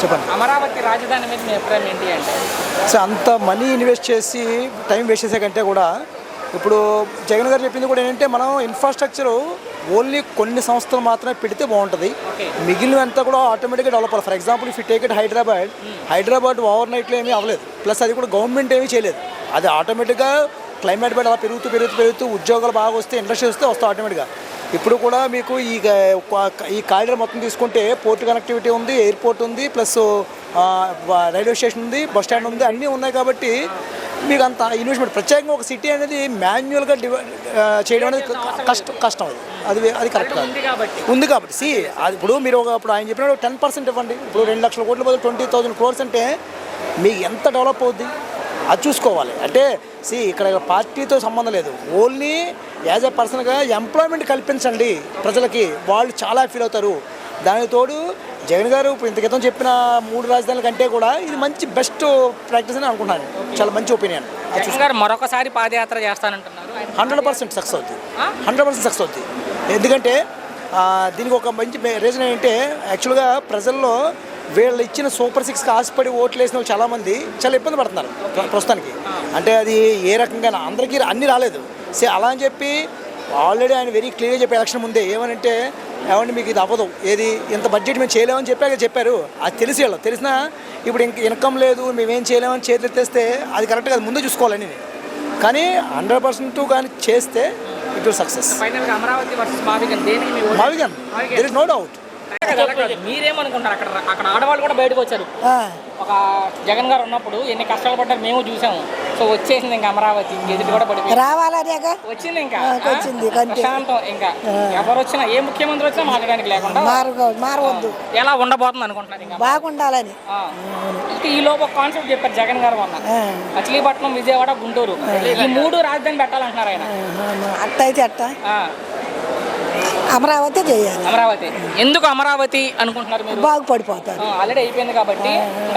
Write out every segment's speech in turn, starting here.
చెప్పండి. అమరావతి రాజధాని మీద మీ అభిప్రాయం ఏంటి అంటే? సో అంత మనీ ఇన్వెస్ట్ చేసి టైం వేస్ట్ చేసే కంటే కూడా ఇప్పుడు జగన్ గారు చెప్పింది కూడా ఏంటంటే మనం ఇన్ఫ్రాస్ట్రక్చరు ఓన్లీ కొన్ని సంస్థలు మాత్రమే పెడితే బాగుంటుంది, మిగిలినంతా కూడా ఆటోమేటిక్గా డెవలప్ అవ్వాలి. For example if you take it Hyderabad over నైట్లో ఏమీ అవ్వలేదు, ప్లస్ అది కూడా గవర్నమెంట్ ఏమీ చేయలేదు. అది ఆటోమేటిక్గా క్లైమేట్ బట్టి అలా పెరుగుతూ ఉద్యోగాలు బాగా వస్తే ఇండస్ట్రీ వస్తే వస్తాయి ఆటోమేటిక్గా. ఇప్పుడు కూడా మీకు ఈ కారిడార్ మొత్తం తీసుకుంటే పోర్ట్ కనెక్టివిటీ ఉంది, ఎయిర్పోర్ట్ ఉంది, ప్లస్ రైల్వే స్టేషన్ ఉంది, బస్ స్టాండ్ ఉంది, అన్నీ ఉన్నాయి. కాబట్టి మీకు అంత ఇన్వెస్ట్మెంట్ ప్రత్యేకంగా ఒక సిటీ అనేది మాన్యువల్గా చేయడం అనేది కష్టం. అది కరెక్ట్ కాదు. ఉంది కాబట్టి అది ఇప్పుడు మీరు ఇప్పుడు ఆయన చెప్పినప్పుడు 10% ఇవ్వండి. ఇప్పుడు 2 లక్షల కోట్ల బదులు 20,000 crores అంటే మీకు ఎంత డెవలప్ అవుద్ది అది చూసుకోవాలి. అంటే ఇక్కడ పార్టీతో సంబంధం లేదు, ఓన్లీ యాజ్ ఎ పర్సన్గా ఎంప్లాయ్మెంట్ కల్పించండి ప్రజలకి, వాళ్ళు చాలా ఫీల్ అవుతారు. దానికి తోడు జగన్ గారు ఇప్పుడు ఇంత క్రితం చెప్పిన 3 రాజధానుల కంటే కూడా ఇది మంచి బెస్ట్ ప్రాక్టీస్ అని అనుకుంటున్నాను. చాలా మంచి ఒపీనియన్. మరొకసారి పాదయాత్ర చేస్తానంటున్నారు. 100% సక్సెస్ అవుతుంది, 100% సక్సెస్ అవుతుంది. ఎందుకంటే దీనికి ఒక మంచి రీజన్ ఏంటంటే యాక్చువల్గా ప్రజల్లో వీళ్ళు ఇచ్చిన సూపర్ 6కి ఆశపడి ఓట్లు వేసిన వాళ్ళు చాలామంది చాలా ఇబ్బంది పడుతున్నారు ప్రస్తుతానికి. అంటే అది ఏ రకంగా అందరికీ అన్నీ రాలేదు. అలా అని చెప్పి ఆల్రెడీ ఆయన వెరీ క్లియర్గా చెప్పి ఎలక్షన్ ముందే ఏమనంటే ఏమంటే మీకు ఇది అవ్వదు, ఏది ఇంత బడ్జెట్ మేము చేయలేమని చెప్పారు. అది తెలిసినా ఇప్పుడు ఇన్కమ్ లేదు, మేమేం చేయలేమని చేతులు ఎత్తేస్తే అది కరెక్ట్గా అది ముందే చూసుకోవాలని. కానీ 100% కానీ చేస్తే ఇట్ విల్ సక్సెస్. మావిగన్ దేర్ ఇస్ నో డౌట్. మీరేమనుకుంటారు? అక్కడ ఆడవాళ్ళు కూడా బయటకు వచ్చారు. ఒక జగన్ గారు ఉన్నప్పుడు ఎన్ని కష్టాలు పడ్డారు మేము చూసాము. సో వచ్చేసింది ఇంకా అమరావతి ఎదుటి కూడా పడిపోయింది, వచ్చింది ఇంకా ప్రశాంతం. ఇంకా ఎవరు వచ్చినా ఏ ముఖ్యమంత్రి వచ్చినా మాట్లాడడానికి లేకుండా మారవద్దు. ఎలా ఉండబోతుంది అనుకుంటున్నారు? ఇంకా బాగుండాలని ఈ లోపు ఒక కాన్సెప్ట్ చెప్పారు జగన్ గారు మొన్న. మచిలీపట్నం, విజయవాడ, గుంటూరు ఈ 3 రాజధాని పెట్టాలంటున్నారు ఆయన. అమరావతి చేయాలి. అమరావతి ఎందుకు అమరావతి అనుకుంటున్నారు మీరు? బాగుపడిపోతారు, ఆల్రెడీ అయిపోయింది కాబట్టి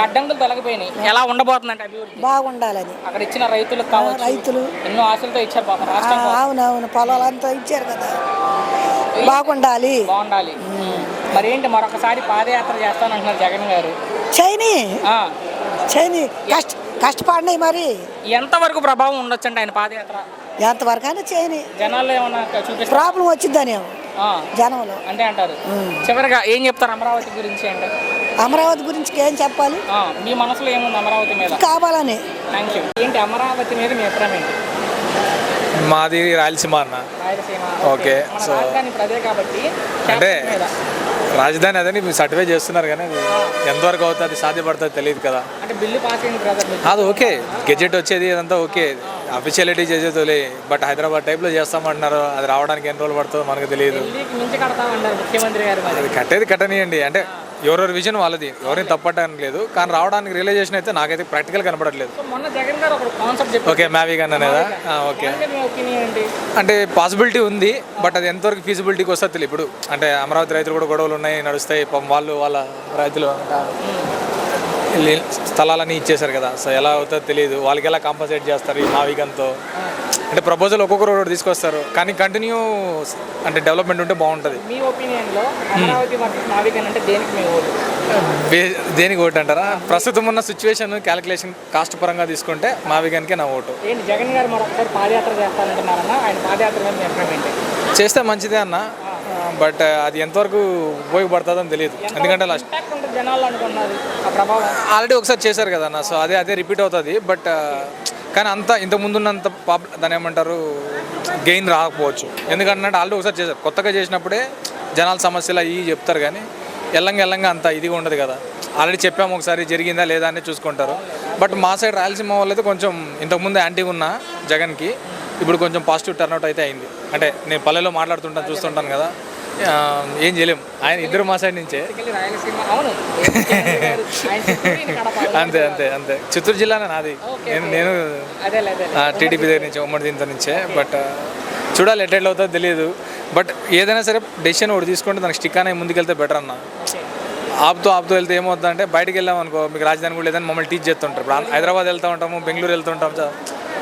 అడ్డంకులు తొలగిపోయినాయి. ఎలా ఉండబోతుందంటే అభివృద్ధి? బాగుండాలని అక్కడ ఇచ్చిన రైతులకు కావచ్చు, రైతులు ఎన్నో ఆశలతో ఇచ్చారు పాపం రాష్ట్రం. అవునవును, పొలాలంతా ఇచ్చారు కదా, బాగుండాలి. మరి ఏంటి మరొకసారి పాదయాత్ర చేస్తానంటున్నారు జగన్ గారు? చేయని కష్టపడినాయి. మరి ఎంతవరకు ప్రభావం ఉండొచ్చండి ఆయన పాదయాత్ర? ఎంతవరకు అయినా చేయని. జనాల్లో ఏమన్నా చూపిస్తే ప్రాబ్లం వచ్చిందని జనంలో అంటే అంటారు. చివరిగా ఏం చెప్తారు అమరావతి గురించి? అంటే అమరావతి గురించి ఏం చెప్పాలి? మీ మనసులో ఏముంది అమరావతి మీద? కావాలని. Thank you. ఏంటి అమరావతి మీద మీ అభిప్రాయం ఏంటి? మాది రాయలసీమ అన్న. ఓకే, సో అదే కాబట్టి అంటే రాజధాని అదని మీరు సర్టిఫై చేస్తున్నారు కానీ అది ఎంతవరకు అవుతుంది, సాధ్యపడుతుంది తెలియదు కదా. అంటే బిల్లు పాస్ అయింది, అది ఓకే, గెజెట్ వచ్చేది అదంతా ఓకే, అఫీషియాలిటీ చేసేది. బట్ హైదరాబాద్ టైప్లో చేస్తామంటున్నారు, అది రావడానికి ఎన్ని రోజులు పడుతుందో మనకు తెలియదు. అది కట్టనియండి, అంటే ఎవరెవరి విజన్ వాళ్ళది, ఎవరిని తప్పట్టడానికి లేదు. కానీ రావడానికి రియలైజేషన్ అయితే నాకైతే ప్రాక్టికల్ కనపడట్లేదు. ఓకే, మ్యావిగన్ అనేదా? ఓకే, అంటే పాసిబిలిటీ ఉంది, బట్ అది ఎంతవరకు ఫీజిబిలిటీకి వస్తుందో తెలియదు. ఇప్పుడు అంటే అమరావతి రైతులు కూడా గొడవలు ఉన్నాయి, నడుస్తాయి. వాళ్ళ రైతులు స్థలాలన్నీ ఇచ్చేశారు కదా, సో ఎలా అవుతుందో తెలియదు. వాళ్ళకి ఎలా కాంపన్సేట్ చేస్తారు ఈ మావిగన్తో? అంటే ప్రపోజల్ ఒక్కొక్కరు ఒకటి తీసుకొస్తారు, కానీ కంటిన్యూ అంటే డెవలప్మెంట్ ఉంటే బాగుంటుంది. మీ ఒపీనియన్లో అమరావతి వర్సెస్ మావిగన్ అంటే దేనికి మీ ఓటు? దేనికి ఓటు అంటారా? ప్రస్తుతం ఉన్న సిచ్యువేషన్ క్యాలిక్యులేషన్ కాస్ట్ పరంగా తీసుకుంటే మావిగన్కే నా ఓటు. ఏంటి జగన్ గారు మరొకసారి పాదయాత్ర చేస్తానంటున్నారన్న, ఆయన పాదయాత్ర మీద మీ అభిప్రాయం ఏంటి? చేస్తే మంచిదే అన్న, బట్ అది ఎంతవరకు ఉపయోగపడుతుందని తెలియదు. ఎందుకంటే ఆల్రెడీ ఒకసారి చేశారు కదా అన్న, సో అదే రిపీట్ అవుతుంది. బట్ కానీ అంత ఇంతకుముందున్నంత దాని ఏమంటారు గెయిన్ రాకపోవచ్చు. ఎందుకంటే ఆల్రెడీ ఒకసారి చేశారు, కొత్తగా చేసినప్పుడే జనాల సమస్యలు అవి చెప్తారు, కానీ ఎల్లంగా అంత ఇదిగా ఉండదు కదా. ఆల్రెడీ చెప్పాము, ఒకసారి జరిగిందా లేదా అని చూసుకుంటారు. బట్ మా సైడ్ రాయలసీమ వాళ్ళు అయితే కొంచెం ఇంతకుముందు యాంటీగా ఉన్న జగన్కి ఇప్పుడు కొంచెం పాజిటివ్ టర్న్అవుట్ అయితే అయింది. అంటే నేను పల్లెలో మాట్లాడుతుంటాను, చూస్తుంటాను కదా, ఏం చేయలేము. ఆయన ఇద్దరు మా సైడ్ నుంచే. అంతే చిత్తూరు జిల్లానే నాది. నేను టీడీపీ దగ్గర నుంచి, ఉమ్మడి దీంతో నుంచే. బట్ చూడాలి ఎట్లా అవుతుందో తెలియదు. బట్ ఏదైనా సరే డెసిషన్ ఒకటి తీసుకుంటే దానికి స్టిక్ అనే ముందుకెళ్తే బెటర్ అన్న. ఆపుతూ వెళ్తే ఏమవుతుందంటే బయటకు వెళ్ళాం అనుకో, మీకు రాజధాని కూడా లేదని మమ్మల్ని టీచ్ చేస్తుంటారు. ఇప్పుడు హైదరాబాద్ వెళ్తూ ఉంటాము, బెంగళూరు వెళ్తూ ఉంటాం,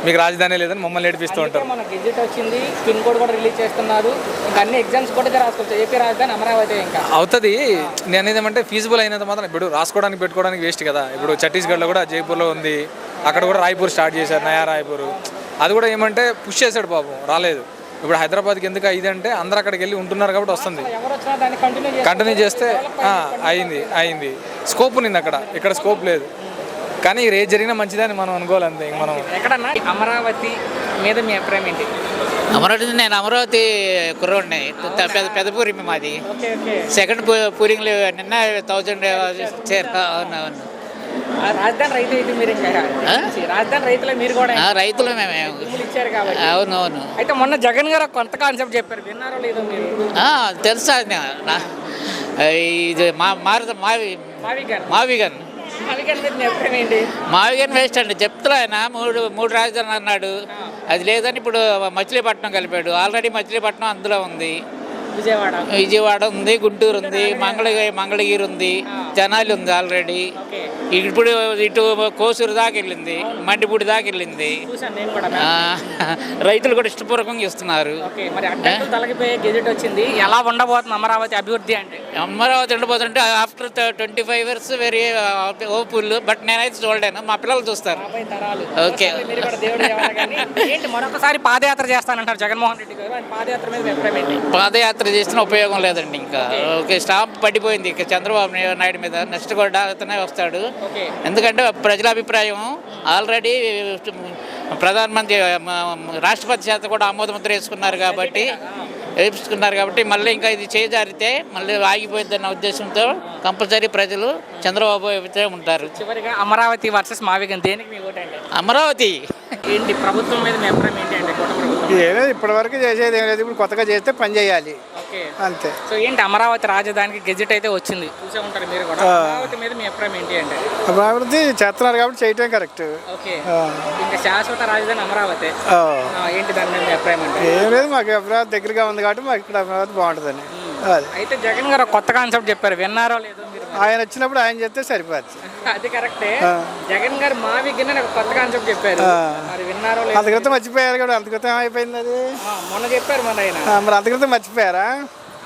మీకు రాజధాని లేదని మమ్మల్ని ఏడిపిస్తూ ఉంటారు. మన గెజెట్ వచ్చింది, పిన్ కోడ్ కూడా రిలీజ్ చేస్తున్నారు, ఇంకా అన్ని ఎగ్జామ్స్ కూడా రాసుకోవచ్చు. ఏపీ రాజధాని అమరావతి ఇంకా అవుతుంది. నేను అనేది ఏమంటే ఫీజిబుల్ అయినంత మాత్రం ఇప్పుడు రాసుకోవడానికి పెట్టుకోవడానికి వేస్ట్ కదా. ఇప్పుడు ఛత్తీస్గఢ్లో కూడా జైపూర్లో ఉంది, అక్కడ కూడా రాయ్పూర్ స్టార్ట్ చేశారు, నయా రాయ్పూర్. అది కూడా ఏమంటే పుష్ చేశాడు పాపం, రాలేదు. ఇప్పుడు హైదరాబాద్కి ఎందుకు అయింది అంటే అందరు అక్కడికి వెళ్ళి ఉంటున్నారు కాబట్టి వస్తుంది. ఎవరు వచ్చినా దాన్ని కంటిన్యూ చేస్తే అయింది స్కోప్ ఉంది అక్కడ, ఇక్కడ స్కోప్ లేదు. కానీ రేట్ జరిగినా మంచిదని మనం అనుకోవాలి అంతే. మనం ఎక్కడన్నా అమరావతి మీద మీ అభిప్రాయం ఏంటి? అమరావతి నేను అమరావతి కుర్రోడిని, పెద్దపూరి మాది. సెకండ్ పూరింగ్లు నిన్న 1000 అవును. రాజధాని రైతు అయితే మీరు ఇంకా రాజధాని రైతులే మీరు కూడా రైతులు మేము ఇచ్చారు కాబట్టి. అవునవును. అయితే మొన్న జగన్ గారు కొత్త కాన్సెప్ట్ చెప్పారు, విన్నారో లేదో మీరు? తెలుసా ఇది మావిగన్ మావిగన్ వేస్ట్ అండి. చెప్తున్నా ఆయన మూడు రాజధాని అన్నాడు, అది లేదని ఇప్పుడు మచిలీపట్నం కలిపాడు. ఆల్రెడీ మచిలీపట్నం అందులో ఉంది, విజయవాడ ఉంది, గుంటూరు ఉంది, మంగళగిరి ఉంది, తెనాలి ఉంది ఆల్రెడీ. ఇప్పుడు ఇటు కోసూరు దాకా వెళ్ళింది, మండిపూడి దాకా వెళ్ళింది. రైతులు కూడా ఇష్టపూర్వకంగా ఇస్తున్నారు. తలకిపోయే గెజెట్ వచ్చింది, ఎలా ఉండబోతుంది అమరావతి అభివృద్ధి అంటే? అమరావతి ఉండబోతుంటే after 25 years very hopeful. But నేనైతే చూడలేను, మా పిల్లలు చూస్తారు. ఓకే. ఏంటి మరొకసారి పాదయాత్ర చేస్తానంటారు జగన్మోహన్ రెడ్డి గారు, ఆయన పాదయాత్ర మీద అభిప్రాయం ఏంటి? పాదయాత్ర చేసిన ఉపయోగం లేదండి. ఇంకా ఓకే, స్టాంప్ పడిపోయింది ఇక చంద్రబాబు నాయుడు మీద. నెక్స్ట్ కూడా అతనే వస్తాడు. ఎందుకంటే ప్రజల అభిప్రాయం ఆల్రెడీ ప్రధానమంత్రి రాష్ట్రపతి చేత కూడా ఆమోదముద్ర వేసుకున్నారు కాబట్టి మళ్ళీ ఇంకా ఇది చేజారితే మళ్ళీ ఆగిపోయిద్దన్న ఉద్దేశంతో కంపల్సరీ ప్రజలు చంద్రబాబు వైపే ఉంటారు. చివరిగా అమరావతి వర్సెస్ మావిగన్, దేనికి మీ ఓటు అంటే? అమరావతి. ఏంటి ప్రభుత్వం మీద మీ అభిప్రాయం ఏంటి అంటే? ఏమేది ఇప్పటివరకు చేసేది ఏం లేదు, ఇప్పుడు కొత్తగా చేస్తే పని చేయాలి అంతే. సో ఏంటి అమరావతి రాజధానికి గెజెట్ అయితే వచ్చింది, చూసే ఉంటారు మీరు కూడా. అమరావతి మీద మీ అభిప్రాయం ఏంటి అంటే? అమరావతి చేస్తున్నారు కాబట్టి చేయటం కరెక్ట్. ఓకే, ఇంకా శాశ్వత రాజధాని అమరావతి ఏంటి దాని మీద మీ అభిప్రాయం అంటే? ఏం లేదు, మాకు అమరావతి దగ్గరగా ఉంది కాబట్టి మాకు ఇక్కడ అమరావతి బాగుంటుందని. అయితే జగన్ గారు కొత్త కాన్సెప్ట్ చెప్పారు, విన్నారో లేదో మీరు? ఆయన వచ్చినప్పుడు ఆయన చెప్తే సరిపోద్ది. అది కరెక్టే. జగన్ గారు మావిగన్ అని కొత్త కాన్సెప్ట్ చెప్పారు, మరి విన్నారో లేదో? అంత క్రితం మర్చిపోయారు కదా, అంత క్రితం అయిపోయింది అది. మొన్న చెప్పారు మన ఆయన, మరి అంత క్రితం మర్చిపోయారా?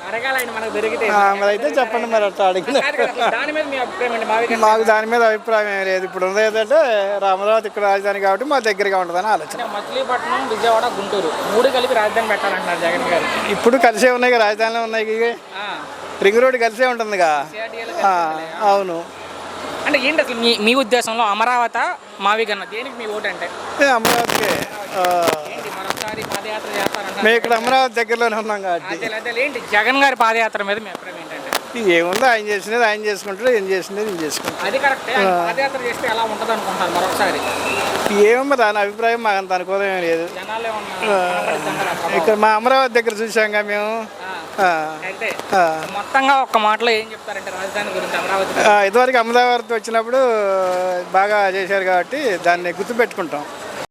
అడగాలి ఆయన మనకు దొరికితే. మరి అయితే చెప్పండి, మరి అట్లా అడిగిన దాని మీద మీ అభిప్రాయం అండి? మావిగన్ మాకు దాని మీద అభిప్రాయం ఏం లేదు. ఇప్పుడు ఉంది ఏంటంటే అమరావతి ఇక్కడ రాజధాని కాబట్టి మా దగ్గరగా ఉంటుందని ఆలోచన. మచిలీపట్నం, విజయవాడ, గుంటూరు 3 కలిపి రాజధాని పెట్టాలంటున్నారు జగన్ గారు. ఇప్పుడు కలిసే ఉన్నాయి, రాజధానిలో ఉన్నాయి, రింగ్ రోడ్ కలిసే ఉంటుందిగా. అవును. అంటే ఏంటి అసలు మీ ఉద్దేశంలో అమరావతి మావిగన్ దేనికి మీ ఓటు అంటే? అమరావతికే. మరొకసారి పాదయాత్ర చేస్తారంట. మేము ఇక్కడ అమరావతి దగ్గరలోనే ఉన్నాం కాబట్టి. ఏంటి జగన్ గారి పాదయాత్ర మీద మీ అభిప్రాయం ఏంటంటే? ఏముందో ఆయన చేసినది ఆయన చేసుకుంటాడు, ఏం చేసినది ఏం చేసుకుంటాడు. అది కరెక్టే. పాదయాత్ర చేస్తే ఎలా ఉంటుంది అనుకుంటారు మరొకసారి? ఏమో దాని అభిప్రాయం మాకు అంత అనుకోవడం ఏం లేదు. ఇక్కడ మా అమరావతి దగ్గర చూసాంగా మేము. మొత్తంగా ఒక్క మాటలో ఏం చెప్తారంటే రాజధాని గురించి అమరావతి? ఇదివరకు అమరావతి వచ్చినప్పుడు బాగా చేశారు కాబట్టి దాన్ని గుర్తుపెట్టుకుంటాం.